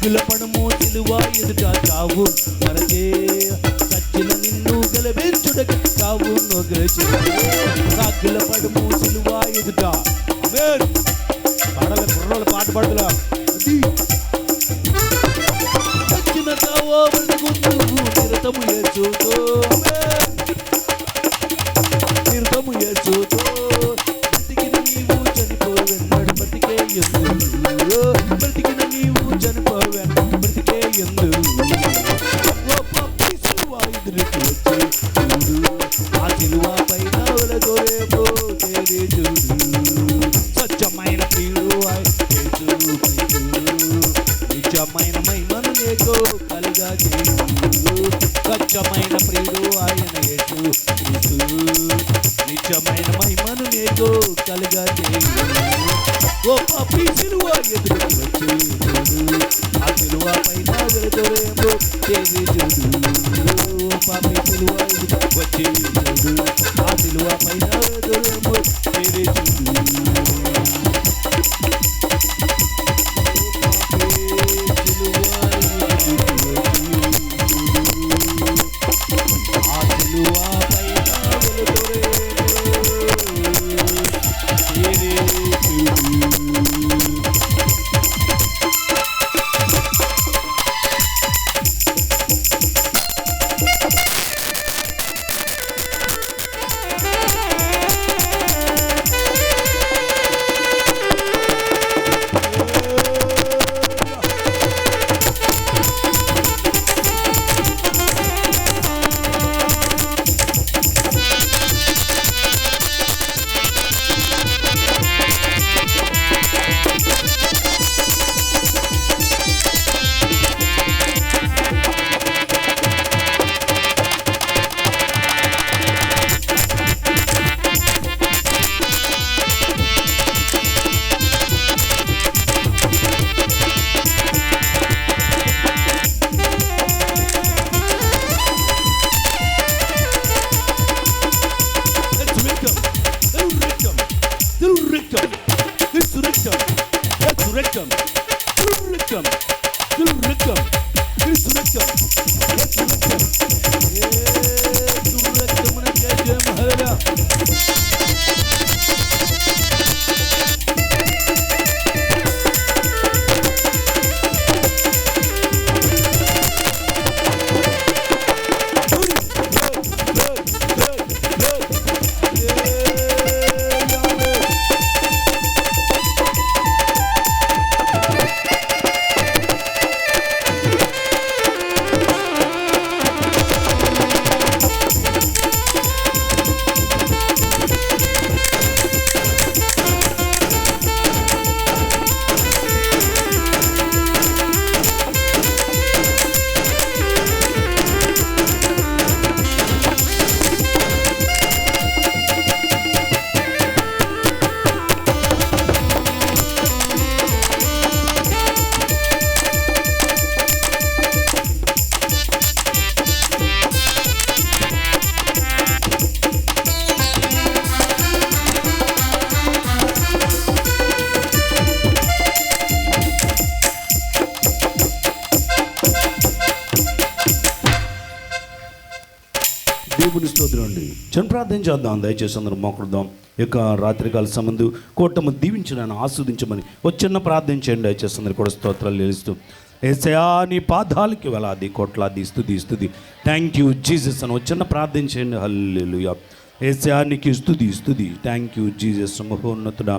సాగిలపడము సిలువ ఎదుట చావు మరకే సచ్చిన నిన్ను గెలిపించుటకు చావు గెలిచి సాగిలపడము సిలువ ఎదుట ఆమేన్. పాడాలి కుర్రోళ్ళు పాట పాడదులా అది సచ్చిన చావో బ్రతుకుందు నిరతము యేసుతో నిరతము యేసుతో బ్రతికిన నీవు చనిపోవెన్నడు బ్రతికే ఎందు బ్రతికిన నీవు చనిపోవెన్నడు బ్రతికే ఎందు ఓ పాపి సిలువ ఎదురుకు వచ్చి చూడు ఆ సిలువ పైన వెలగొరేమో తేరి చూడు స్వచ్ఛమైన ప్రియుడు యేసు క్రీస్తు నిజమైన మహిమను నీకు కలుగా చేయు స్వచ్ఛమైన ప్రియుడు ఆయన యేసు క్రీస్తు నిజమైన మహిమను నీకు కలుగా చేయు ఓ పాపి సిలువ ఎదురుకు వచ్చి చూడు ఆ సిలువ పైన వెలుగొరేమో తేరి చూడు ఓ పాపి సిలువ ఎదురుకు వచ్చి చూడు ఆ సిలువ పైన వెలుగొరేమో తేరి చూడు దేవుని స్తోత్రం అండి. చిన్న ప్రార్థన చేద్దాం. దయచేసి అందరం మోకరుదాం. యొక్క రాత్రికాల సంబంధం కూటము దీవించడానికి ఆస్వాదించమని ఒక చిన్న ప్రార్థన చేయండి. దయచేసి అందరు కూడా స్తోత్రాలు నిలుస్తూ యేసయ్యా నీ పాదాలకి వేలాది కోట్లాది స్తుతి థ్యాంక్ యూ జీసస్ అని ఒక చిన్న ప్రార్థన చేయండి. హల్లెలూయా. యేసయ్యా నీకు స్తుతి థ్యాంక్ యూ జీసస్. మహోన్నతుడా